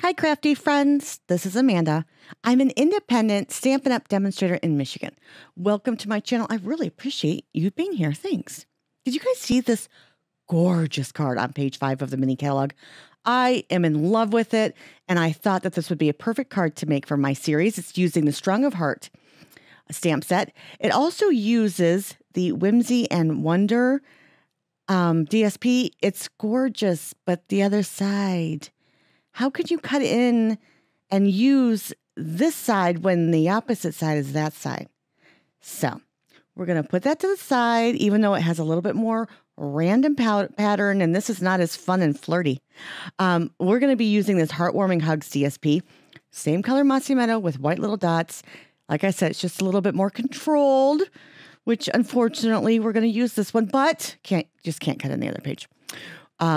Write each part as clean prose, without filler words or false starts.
Hi, crafty friends. This is Amanda. I'm an independent Stampin' Up! Demonstrator in Michigan. Welcome to my channel. I really appreciate you being here. Thanks. Did you guys see this gorgeous card on page 5 of the mini catalog? I am in love with it, and I thought that this would be a perfect card to make for my series. It's using the Strung of Heart stamp set. It also uses the Whimsy and Wonder DSP. It's gorgeous, but the other side... How could you cut in and use this side when the opposite side is that side? So we're going to put that to the side, even though it has a little bit more random pattern, and this is not as fun and flirty. We're going to be using this Heartwarming Hugs DSP. Same color Mossy Meadow with white little dots. Like I said, it's just a little bit more controlled, which unfortunately we're going to use this one, but can't cut in the other page.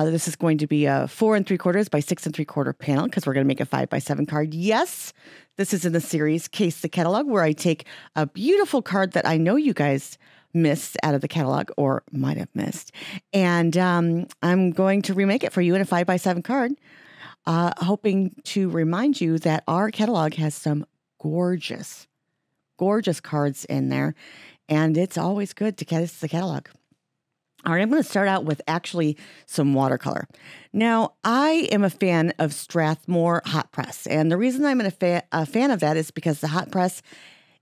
This is going to be a 4 3/4 by 6 3/4 panel because we're going to make a 5 by 7 card. Yes, this is in the series Case the Catalog, where I take a beautiful card that I know you guys missed out of the catalog or might have missed. And I'm going to remake it for you in a 5 by 7 card, hoping to remind you that our catalog has some gorgeous, gorgeous cards in there. And it's always good to case the catalog. All right, I'm going to start out with actually some watercolor. Now, I am a fan of Strathmore Hot Press, and the reason I'm a fan of that is because the hot press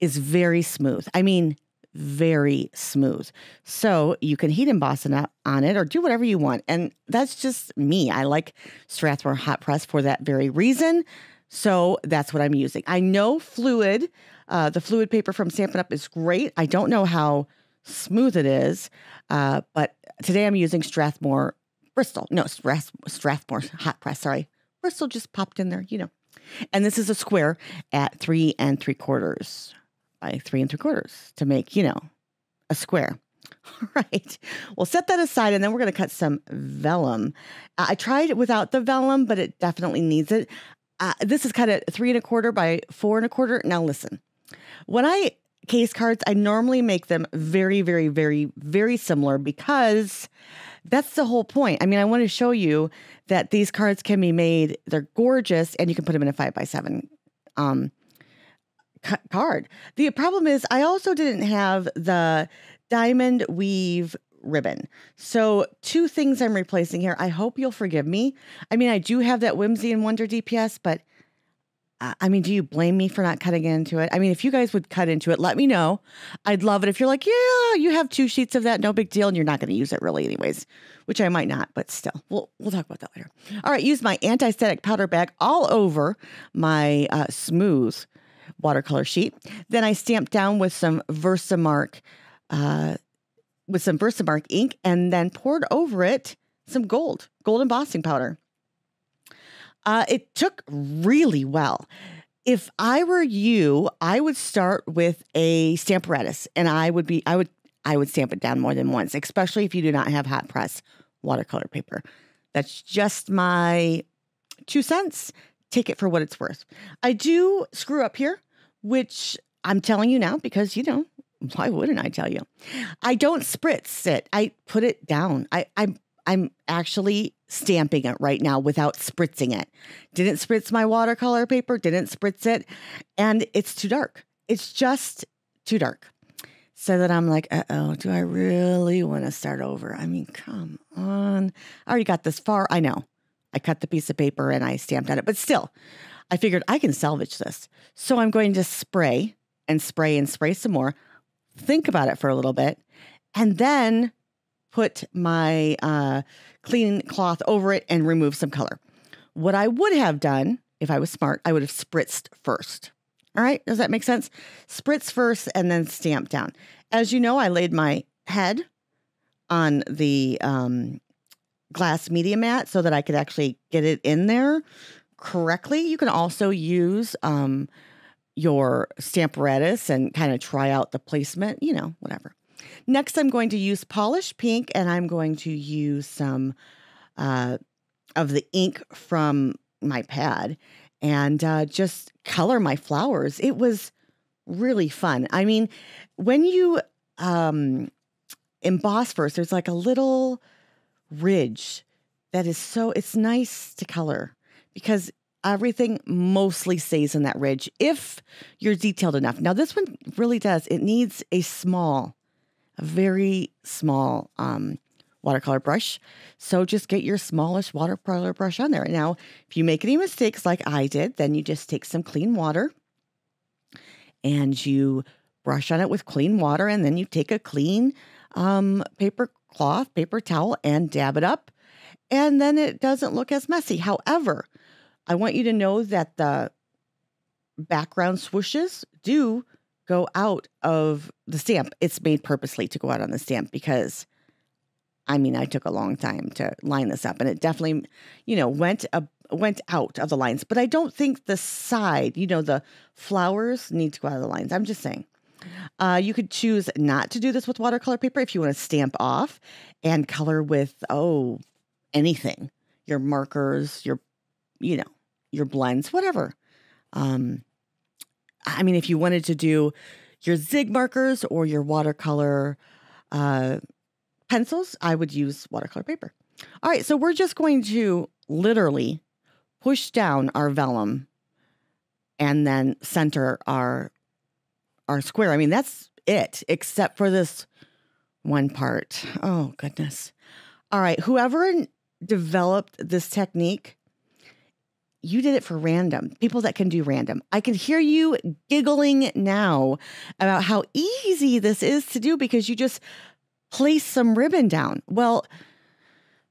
is very smooth. I mean, very smooth. So you can heat emboss on it or do whatever you want, and that's just me. I like Strathmore Hot Press for that very reason, so that's what I'm using. I know the fluid paper from Stampin' Up! Is great. I don't know how smooth it is, but today I'm using Strathmore Hot Press, sorry. Bristol just popped in there, you know. And this is a square at 3 3/4 by 3 3/4 to make, you know, a square. All right, we'll set that aside, and then we're going to cut some vellum. I tried it without the vellum, but it definitely needs it. This is cut at 3 1/4 by 4 1/4. Now listen, when I case cards, I normally make them very, very, very, very similar because that's the whole point. I mean, I want to show you that these cards can be made, they're gorgeous, and you can put them in a 5 by 7 card. The problem is I also didn't have the diamond weave ribbon. So 2 things I'm replacing here. I hope you'll forgive me. I mean, I do have that Whimsy and Wonder DPS, but I mean, do you blame me for not cutting into it? I mean, if you guys would cut into it, let me know. I'd love it. If you're like, yeah, you have 2 sheets of that, no big deal, and you're not going to use it really anyways, which I might not, but still, we'll talk about that later. All right, use my anti-static powder bag all over my smooth watercolor sheet. Then I stamped down with some Versamark ink, and then poured over it some gold embossing powder. It took really well. If I were you, I would start with a Stamparatus, and I would stamp it down more than once, especially if you do not have hot press watercolor paper. That's just my 2 cents. Take it for what it's worth. I do screw up here, which I'm telling you now because, you know, why wouldn't I tell you? I don't spritz it. I put it down. I'm actually stamping it right now without spritzing it. Didn't spritz my watercolor paper, didn't spritz it, and it's too dark. It's just too dark. So that I'm like, uh-oh, do I really want to start over? I mean, come on. I already got this far. I know. I cut the piece of paper and I stamped on it, but still, I figured I can salvage this. So I'm going to spray and spray and spray some more, think about it for a little bit, and then put my clean cloth over it and remove some color. What I would have done, if I was smart, I would have spritzed first. All right, does that make sense? Spritz first and then stamp down. As you know, I laid my head on the glass media mat so that I could actually get it in there correctly. You can also use your Stamparatus and kind of try out the placement, you know, whatever. Next, I'm going to use Polish Pink, and I'm going to use some of the ink from my pad and just color my flowers. It was really fun. I mean, when you emboss first, there's like a little ridge that is it's nice to color because everything mostly stays in that ridge if you're detailed enough. Now, this one really does. It needs a very small watercolor brush. So just get your smallest watercolor brush on there. Now, if you make any mistakes like I did, then you just take some clean water and you brush on it with clean water, and then you take a clean paper towel, and dab it up, and then it doesn't look as messy. However, I want you to know that the background swooshes do go out of the stamp. It's made purposely to go out on the stamp because, I mean, I took a long time to line this up, and it definitely, went out of the lines. But I don't think the side, the flowers need to go out of the lines. I'm just saying. You could choose not to do this with watercolor paper if you want to stamp off and color with, anything. Your markers, your blends, whatever. If you wanted to do your zig markers or your watercolor pencils, I would use watercolor paper. All right, so we're just going to literally push down our vellum and then center our square. I mean, that's it, except for this one part. Oh, goodness. All right, whoever developed this technique, you did it for random. People that can do random. I can hear you giggling now about how easy this is to do because you just place some ribbon down. Well,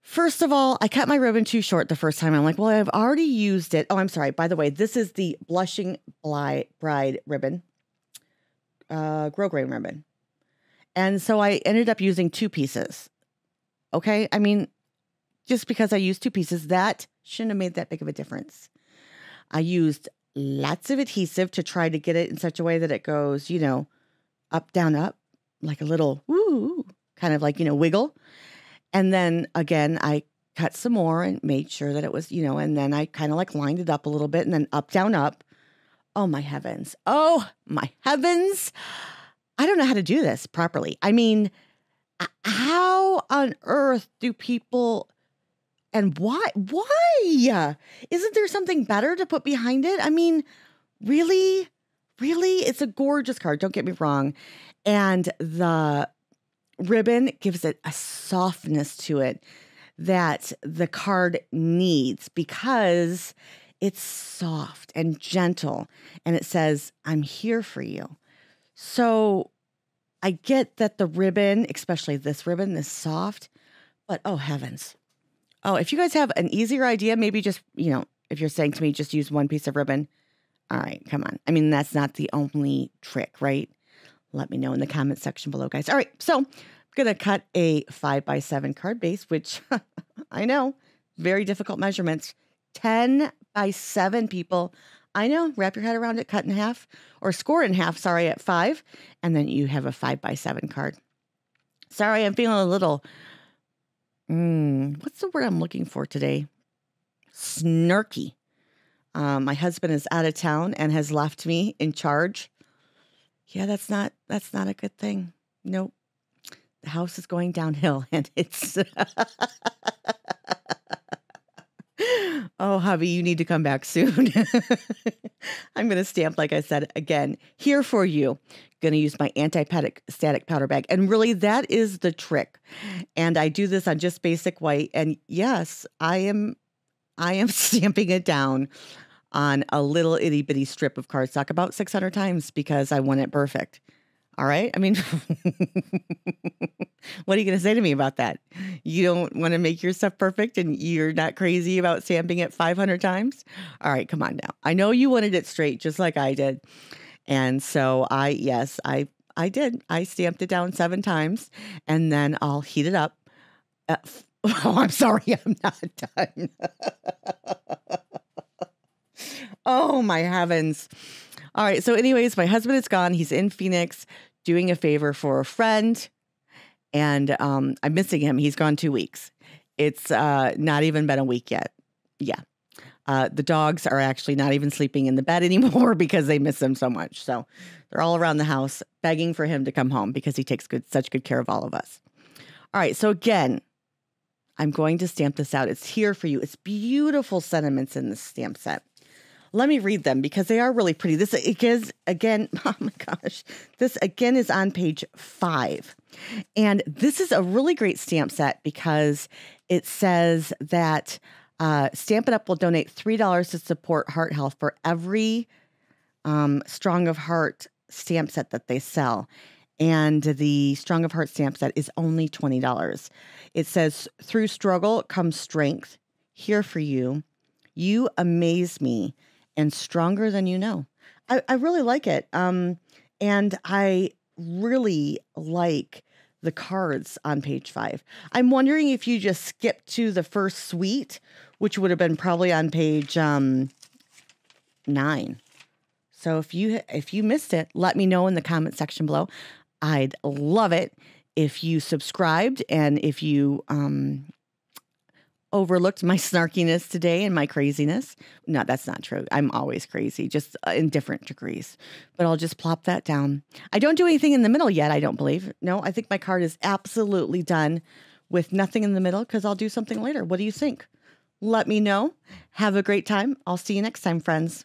first of all, I cut my ribbon too short the first time. I'm like, well, I've already used it. Oh, I'm sorry. By the way, this is the Blushing Bride ribbon, grosgrain ribbon. And so I ended up using 2 pieces. Okay. I mean, just because I used 2 pieces, that shouldn't have made that big of a difference. I used lots of adhesive to try to get it in such a way that it goes, up, down, up, like a little woo, kind of like, wiggle. And then again, I cut some more and made sure that it was, and then I kind of like lined it up a little bit and then up, down, up. Oh my heavens. Oh my heavens. I don't know how to do this properly. I mean, how on earth do people, and why? Isn't there something better to put behind it? I mean, really? It's a gorgeous card. Don't get me wrong. And the ribbon gives it a softness to it that the card needs because it's soft and gentle. And it says, I'm here for you. So I get that the ribbon, especially this ribbon, is soft, but oh heavens. Oh, if you guys have an easier idea, maybe just, if you're saying to me, just use 1 piece of ribbon. All right, come on. I mean, that's not the only trick, right? Let me know in the comment section below, guys. All right, so I'm going to cut a 5x7 card base, which I know, very difficult measurements. 10x7, people. I know, wrap your head around it, cut in half, or score in half, sorry, at 5, and then you have a 5x7 card. Sorry, I'm feeling a little... what's the word I'm looking for today? Snarky. My husband is out of town and has left me in charge. Yeah, that's not a good thing. Nope. The house is going downhill and it's oh, hubby, you need to come back soon. I'm going to stamp, like I said, again, here for you. Going to use my anti-static powder bag. And really, that is the trick. And I do this on just basic white. And yes, I am stamping it down on a little itty bitty strip of cardstock about 600 times because I want it perfect. All right. I mean, what are you going to say to me about that? You don't want to make your stuff perfect and you're not crazy about stamping it 500 times? All right, come on now. I know you wanted it straight just like I did. And so I did. I stamped it down 7 times and then I'll heat it up. Oh, I'm sorry. I'm not done. Oh, my heavens. All right. So anyways, my husband is gone. He's in Phoenix doing a favor for a friend. And I'm missing him. He's gone 2 weeks. It's not even been a week yet. Yeah. The dogs are actually not even sleeping in the bed anymore because they miss him so much. So they're all around the house begging for him to come home because he takes such good care of all of us. All right. So again, I'm going to stamp this out. It's here for you. It's beautiful sentiments in this stamp set. Let me read them because they are really pretty. This is, again, oh my gosh, this again is on page 5. And this is a really great stamp set because it says that Stampin' Up! Will donate $3 to support heart health for every Strong of Heart stamp set that they sell. And the Strong of Heart stamp set is only $20. It says, through struggle comes strength, here for you. You amaze me and stronger than you know. I really like it. And I really like the cards on page 5. I'm wondering if you just skip to the first suite, which would have been probably on page 9. So if you missed it, let me know in the comment section below. I'd love it if you subscribed and if you overlooked my snarkiness today and my craziness. No, that's not true. I'm always crazy, just in different degrees. But I'll just plop that down. I don't do anything in the middle yet, I don't believe. No, I think my card is absolutely done with nothing in the middle because I'll do something later. What do you think? Let me know. Have a great time. I'll see you next time, friends.